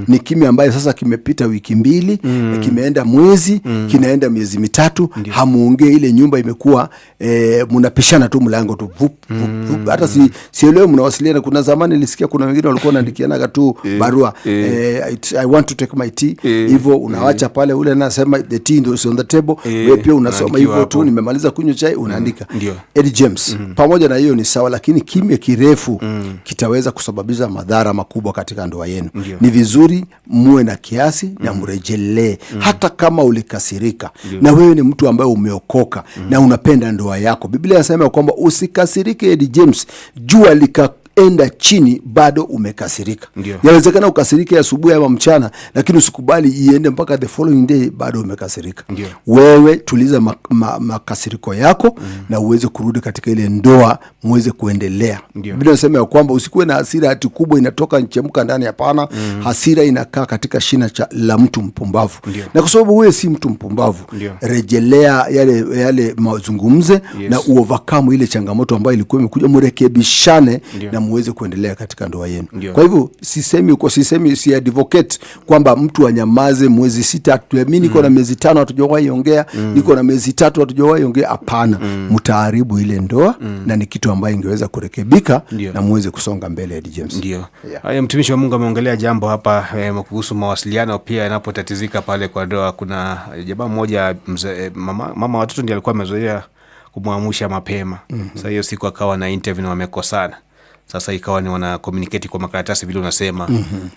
Ni kimya ambayo sasa kimepita wiki 2, kimeenda mwezi, kinaenda miezi 3, hamuongee. Ile nyumba imekuwa mnapishana tu mlango tu hata sielewi mnawasiliana. Kuna zamani nilisikia kuna wengine walikuwa wanaandikiana tu barua, I want to take my tea, hivyo unaacha pale, ule anasema the tea is on the table, wewe pia unasoma hivyo tu, nimemaliza kunywa chai, unaandika. Eddie James, pamoja na hiyo ni sawa, lakini kimya kirefu kitaweza kusababisha madhara makubwa katika ndoa yenu. Ni vizuri muwe na kiasi na mrejelee, hata kama ulikasirika na wewe ni mtu ambaye umeokoka na unapenda ndoa yako. Biblia inasema kwamba usikasirike Eddie James, jua likaenda chini bado umekasirika. Inawezekana ukasirike asubuhi ama mchana, lakini usikubali iende mpaka the following day bado umekasirika. Wewe tuliza makasiriko yako na uweze kurudi katika ile ndoa, muweze kuendelea. Biblia inasema kwamba usikuwe na hasira ati kubwa inatoka nchemka ndani, hapana. Hasira inakaa katika shina la mtu mpumbavu. Na kwa sababu wewe si mtu mpumbavu, rejelea yale mazungumze na uovercome ile changamoto ambayo ilikuwa imekuja, mrekebishane na muweze kuendelea katika ndoa yenu. Kwa hivyo si advocate kwamba mtu anyamaze mwezi 6, mimi niko na miezi 5 hatujawahi ongea, niko na miezi 3 hatujawahi ongea. Hapana, mtaharibu ile ndoa na ni kitu ambayo ingeweza kurekebika na muweze kusonga mbele. Eddie James. Haya, mtumishi wa Mungu ameongelea jambo hapa kuhusu mawasiliano pia yanapotatizika pale kwa ndoa. Kuna jamaa mmoja mama watoto ndiye alikuwa amezoea kumwamsha mapema. Sasa hiyo siku akawa na interview na wamekosana. Sasa ikawa ni wana communicate kwa makaratasi vile unasema.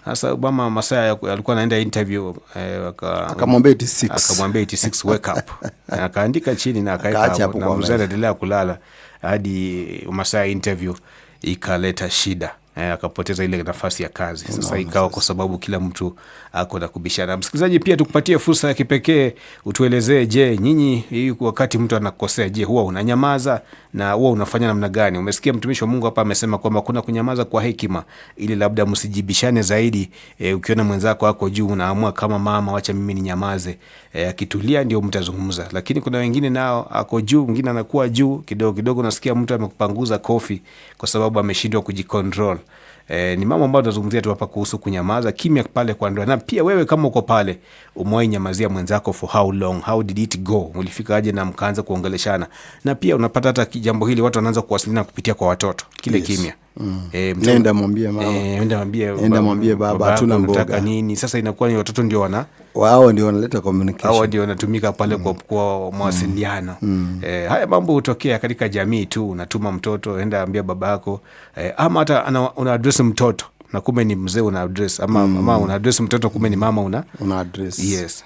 Sasa mama masaa alikuwa anaenda interview, akamwambia 86 wake up. Akaandika chini na akaeka na mzee anaendelea kulala hadi masaa interview ikaleta shida. Akapoteza ile nafasi ya kazi. Sasa ikawa kwa sababu kila mtu ako na kubishana. Msikilizaji, pia tukupatie fursa ya kipekee utuelezee, je, nyinyi wakati mtu anakosea, je, huwa unanyamaza na huwa unafanya namna gani? Umesikia mtumishi wa Mungu hapa amesema kwamba kuna kunyamaza kwa hekima ili labda msijibishane zaidi. Ukiona mwenzako ako juu unaamua kama mama, wacha mimi ninyamaze. Akitulia ndio mtazungumza. Lakini kuna wengine nao ako juu, mwingine anakuwa juu kidogo kidogo, unasikia mtu amekupanguza kofi kwa sababu ameshindwa kujicontrol. Ni mambo ambayo tunazungumzia tu hapa kuhusu kunyamaza kimya pale kwa ndoa. Na pia wewe kama uko pale, umewahi nyamazia mwenzako for how long? How did it go? Ulifika aje na mkaanza kuongeleshana? Na pia unapata hata jambo hili watu wanaanza kuwasiliana kupitia kwa watoto. Kile kimya. Nenda mwambie mama. Nenda mwambie baba hatuna mboga. Nini? Sasa inakuwa ni watoto ndio wao ndio wanaleta communication. Hao ndio wanatumika pale kwa mawasiliano. Haya mambo hutokea katika jamii tu. Unatuma mtoto enda ambia babako, ama hata una address mtoto na kumbe ni mzee una address, ama mama una address mtoto kumbe ni mama una address. Yes.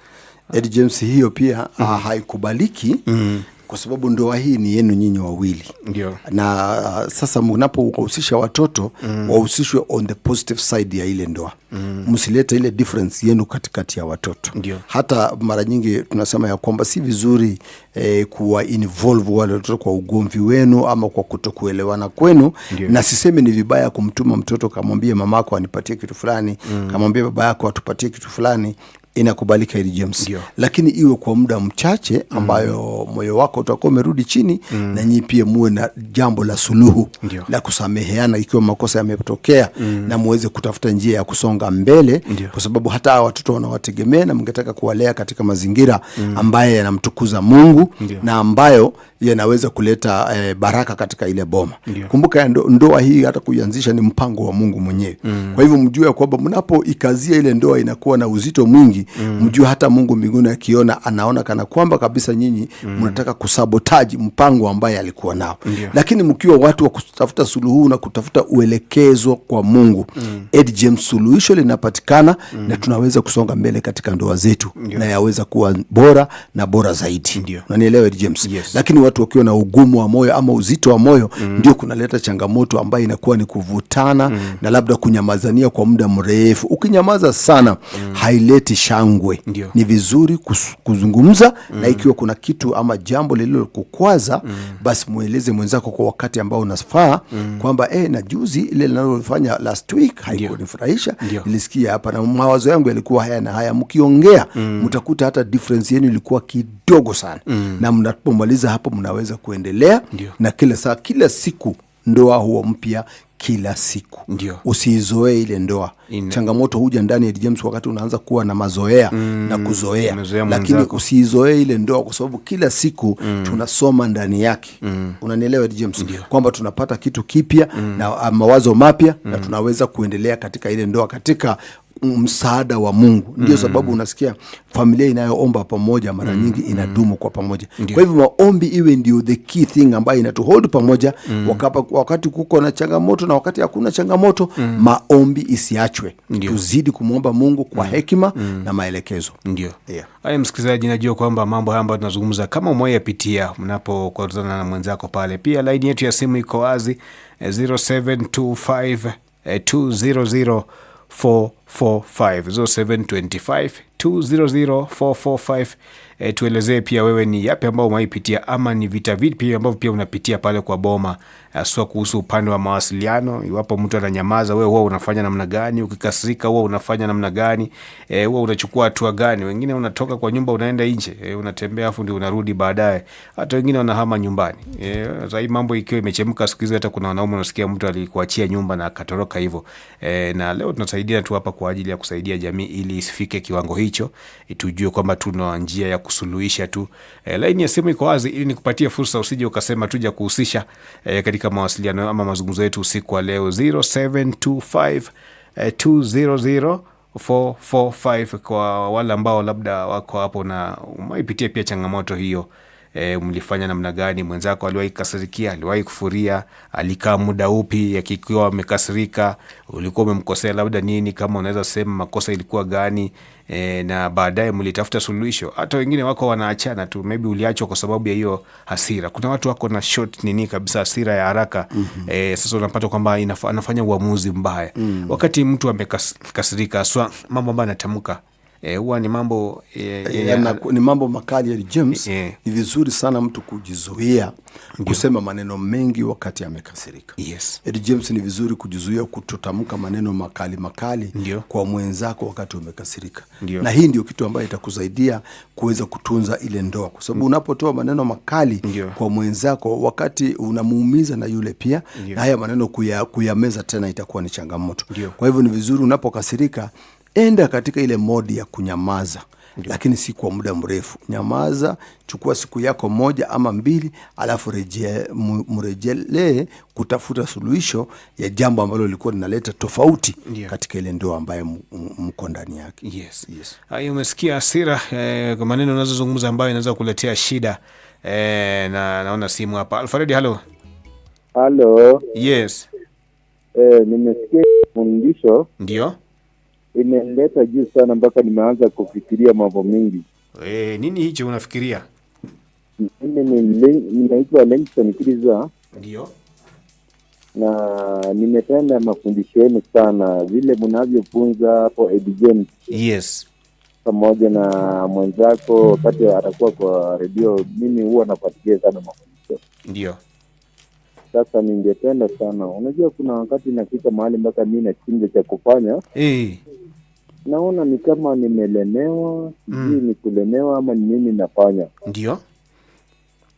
Eddie James, hiyo pia haikubaliki. Kwa sababu ndoa hii ni yenu nyinyi wawili. Na sasa mnapohusisha watoto, wahusishwe on the positive side ya ile ndoa. Msilete ile difference yenu katikati ya watoto. Hata mara nyingi tunasema ya kwamba si vizuri kuwa involve wale watoto kwa ugomvi wenu ama kwa kutokuelewana kwenu. Na sisemi ni vibaya kumtuma mtoto kamwambie mamako anipatie kitu fulani, kamwambie baba yako atupatie kitu fulani. Inakubalika Eddie James. Lakini iwe kwa muda mchache ambayo moyo wako utakuwa umerudi chini, na nyinyi pia muwe na jambo la suluhu la kusameheana ikiwa makosa yametokea, na muweze kutafuta njia ya kusonga mbele. Kwa sababu hata watoto wanawategemea na mngetaka kuwalea katika mazingira ambayo yanamtukuza Mungu na ambayo yanaweza kuleta baraka katika ile boma. Kumbuka ndoa hii hata kuianzisha ni mpango wa Mungu mwenyewe. Kwa hivyo mjue kwamba mnapoikazia ile ndoa inakuwa na uzito mwingi. Mjue hata Mungu mbinguni akiona, anaona kana kwamba kabisa nyinyi mnataka kusabotaji mpango ambaye alikuwa nao. Lakini mkiwa watu wa kutafuta suluhu na kutafuta uelekezo kwa Mungu, Eddie James, suluhisho linapatikana na tunaweza kusonga mbele katika ndoa zetu na yaweza kuwa bora na bora zaidi. Unanielewa Eddie James? Lakini watu wakiwa na ugumu wa moyo ama uzito wa moyo, ndio kunaleta changamoto ambayo inakuwa ni kuvutana na labda kunyamazania kwa muda mrefu. Ukinyamaza sana haileti shangwe. Ni vizuri kuzungumza, na ikiwa kuna kitu ama jambo lililo kukwaza, basi mueleze mwenzako kwa wakati ambao unafaa, kwamba na juzi ile linalofanya last week haikunifurahisha, nilisikia hapa na mawazo yangu yalikuwa haya na haya. Mkiongea mtakuta hata difference yenu ilikuwa kidogo sana, na mnapomaliza hapo mnaweza kuendelea na kila siku ndoa huwa mpya kila siku. Ndio. Usiizoee ile ndoa. Changamoto huja ndani ya James wakati unaanza kuwa na mazoea na kuzoea. Lakini usiizoee ile ndoa kwa sababu kila siku tunasoma ndani yake. Unanielewa James? Kwamba tunapata kitu kipya na mawazo mapya na tunaweza kuendelea katika ile ndoa katika msaada wa Mungu. Ndio sababu unasikia familia inayoomba pamoja mara nyingi inadumu kwa pamoja. Kwa hivyo maombi iwe ndio the key thing ambayo inatuhold pamoja wakati kuko na changamoto na wakati hakuna changamoto. Maombi isiachwe. Tuzidi kumwomba Mungu kwa hekima na maelekezo. Ndio. Haya msikilizaji, najua kwamba mambo haya ambayo tunazungumza kama umeyapitia mnapokutana na mwenzako pale. Pia line yetu ya simu iko wazi 0725 200 445 0725 200 445. Tuelezee pia wewe ni yapi ambao umaipitia ama ni vita vipi ambavyo pia unapitia pale kwa boma, sio kuhusu upande wa mawasiliano. Iwapo mtu ananyamaza, wewe huwa unafanya namna gani? Ukikasirika huwa unafanya namna gani? Huwa unachukua hatua gani? Wengine unatoka kwa nyumba unaenda nje, unatembea afu ndio unarudi baadaye. Hata wengine wanahama nyumbani. Sasa hii mambo ikiwa imechemka siku hizi, hata kuna wanaume unasikia mtu alikuachia nyumba na akatoroka hivyo. Na leo tunasaidia tu hapa kwa ajili ya kusaidia jamii ili isifike kiwango hicho. Tujue kwamba tuna njia ya kusuluhisha tu. Laini ya simu iko wazi ili nikupatie fursa, usije ukasema tuja kuhusisha katika mawasiliano ama mazungumzo yetu usiku wa leo. 0725 200 445 kwa wale ambao labda wako hapo na umeipitia pia changamoto hiyo. Mlifanya namna gani? Mwenzako aliwahi kukasirikia, aliwahi kufuria, alikaa muda upi akiwa amekasirika? Ulikuwa umemkosea labda nini? Kama unaweza sema makosa ilikuwa gani? Na baadaye mlitafuta suluhisho. Hata wengine wako wanaachana tu, maybe uliachwa kwa sababu ya hiyo hasira. Kuna watu wako na short nini kabisa, hasira ya haraka. Sasa unapata kwamba anafanya uamuzi mbaya. Wakati mtu amekasirika, aswa mambo ambayo anatamka huwa ni mambo ni mambo makali ya James. Ni vizuri sana mtu kujizuia kusema maneno mengi wakati amekasirika. James, ni vizuri kujizuia kutotamka maneno makali kwa mwenzako wakati umekasirika. Na hii ndio kitu ambayo itakusaidia kuweza kutunza ile ndoa, kwa sababu unapotoa maneno makali kwa mwenzako wakati unamuumiza na yule pia, na haya maneno kuyameza tena itakuwa ni changamoto. Kwa hivyo ni vizuri unapokasirika, enda katika ile modi ya kunyamaza. Lakini si kwa muda mrefu. Nyamaza, chukua siku yako 1 ama 2, alafu mrejelee kutafuta suluhisho ya jambo ambalo lilikuwa linaleta tofauti katika ile ndoa ambayo mko ndani yake. Hayo umesikia hasira, kwa maneno unazozungumza ambayo inaweza kuletea shida. Na naona simu hapa. Alfred, hello. Hello. Yes. Nimesikia fundisho. Ndio. Imeleta juu sana mpaka nimeanza kufikiria mambo mengi. Nini hicho unafikiria? Mimi ninaitwa Lenson Kiriza. Ndio. Na nimependa mafundisho yenu sana, vile mnavyofunza hapo James. Yes. Pamoja na mwenzako wakati atakuwa kwa radio, mimi huwa nafuatilia sana mafundisho. Ndio. Sasa ningependa sana, unajua kuna wakati nafika mahali mpaka mimi nachinja cha kufanya. Naona ni kama nimelemewa, sijui ni kulemewa ama ni nini nafanya. Ndio.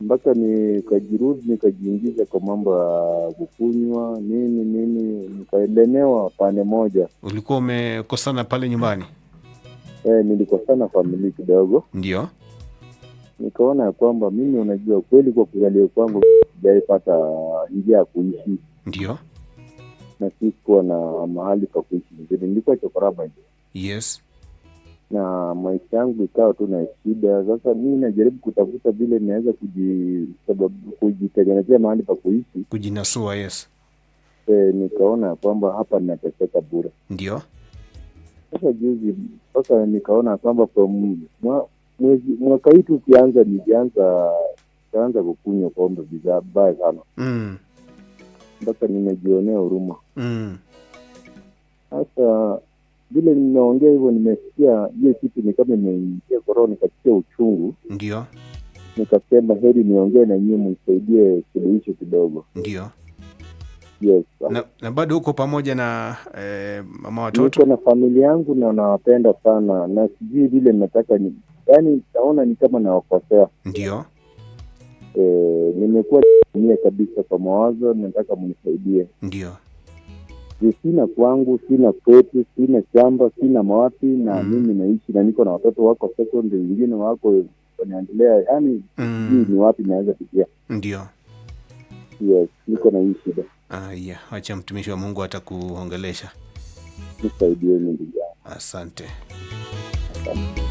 Mpaka nikajirudi nikajiingiza kwa mambo ya kukunywa nini, nikaelemewa pande moja. Ulikuwa umekosana pale nyumbani? Nilikosana familia kidogo. Ndio. Nikaona ya kwamba mimi, unajua kweli kwa kuzaliwa kwangu sijaipata njia ya kuishi. Ndio. Na sikuwa na mahali pa kuishi vizuri, nilikuwa chokoraba. Yes. Na maisha yangu ikawa tu na shida. Sasa mimi najaribu kutafuta vile naweza kujitengenezea mahali pa kuishi, kujinasua. Yes. Nikaona kwamba hapa ninateseka bure. Ndio. Sasa juzi nikaona kwamba kwa mwaka hii tukianza nikaanza kukunywa pombe vibaya sana. Mpaka nimejionea huruma. Sasa vile ninaongea hivyo, nimesikia hiyo kitu ni kama imeingia koroni, nikasikia uchungu. Ndio. Nikasema heri niongee na nyinyi mnisaidie suluhisho kidogo. Ndio. Yes. Na bado huko pamoja na mama watoto? Niko na familia yangu na nawapenda sana, na sijui vile nataka yaani naona ni kama nawakosea. Ndio. nimekuwa nimia kabisa kwa mawazo, nataka mnisaidie. Ndio. Sina kwangu, sina kwetu, sina shamba, sina mawapi, na mimi naishi na niko na watoto wako secondary, wengine wako wanaendelea, yani ni wapi naweza fikia. Ndio. Yes, niko na hii shida. Acha mtumishi wa Mungu atakuongelesha. Nisaidieni ndugu yangu. Asante. Asante.